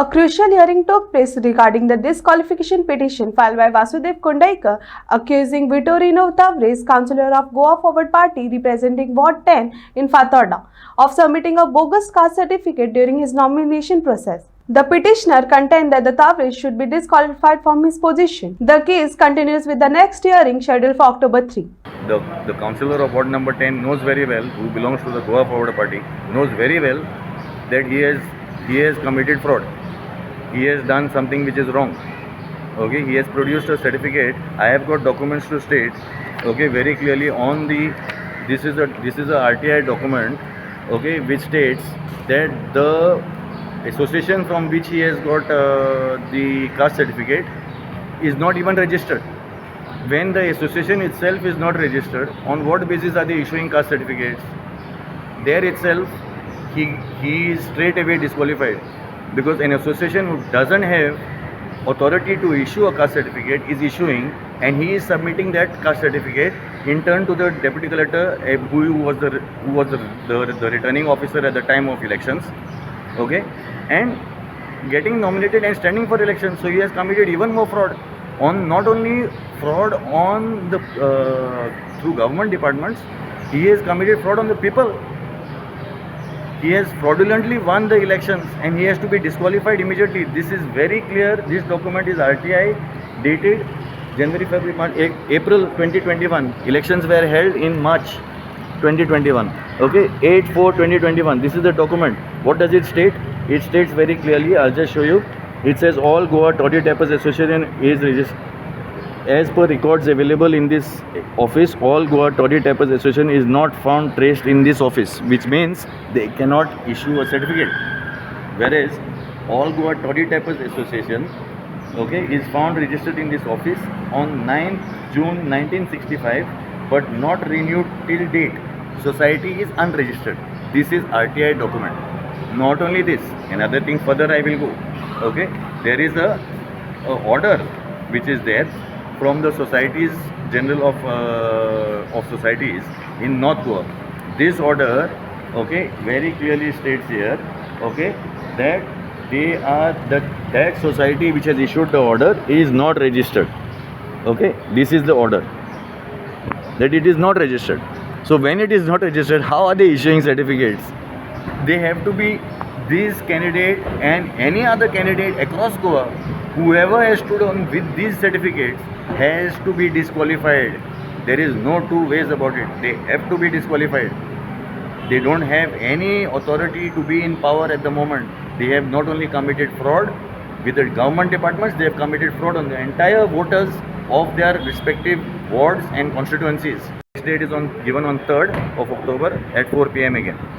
A crucial hearing took place regarding the disqualification petition filed by Vasudev Kundaikar, accusing Vitorino Tavares, councillor of Goa Forward Party representing Ward 10 in Fatarda, of submitting a bogus caste certificate during his nomination process. The petitioner contended that the Tavares should be disqualified from his position. The case continues with the next hearing scheduled for October 3. The councillor of ward number 10 knows very well, who belongs to the Goa Forward Party, knows very well that he has committed fraud. He has done something which is wrong. Okay, he has produced a certificate. I have got documents to state, okay, very clearly on the this is a RTI document, okay, which states that the association from which he has got the caste certificate is not even registered. When the association itself is not registered, on what basis are they issuing caste certificates? There itself, he is straight away disqualified, because an association who doesn't have authority to issue a caste certificate is issuing, and he is submitting that caste certificate in turn to the deputy collector, who was the returning officer at the time of elections, okay, and getting nominated and standing for election. So he has committed even more fraud, on not only fraud on the through government departments, he has committed fraud on the people. He has fraudulently won the elections and he has to be disqualified immediately. This is very clear. This document is RTI dated April 2021. Elections were held in March 2021. Okay, 8/4/2021. This is the document. What does it state? It states very clearly. I'll just show you. It says all Goa Toddy Tappers Association is registered. As per records available in this office, all Goa Toddy Tappers Association is not found traced in this office, which means they cannot issue a certificate. Whereas all Goa Toddy Tappers Association, okay, is found registered in this office on 9th June 1965, but not renewed till date. Society is unregistered. This is RTI document. Not only this, another thing further I will go. Okay, there is a order which is there from the Societies General of Societies in North Goa. This order, okay, very clearly states here, okay, that they are that society which has issued the order is not registered. Okay, this is the order, that it is not registered. So when it is not registered, how are they issuing certificates? They have to be this candidate and any other candidate across Goa, whoever has stood on with these certificates has to be disqualified. There is no two ways about it. They have to be disqualified. They don't have any authority to be in power at the moment. They have not only committed fraud with the government departments, they have committed fraud on the entire voters of their respective wards and constituencies. Next date is given on 3rd of October at 4 p.m. again.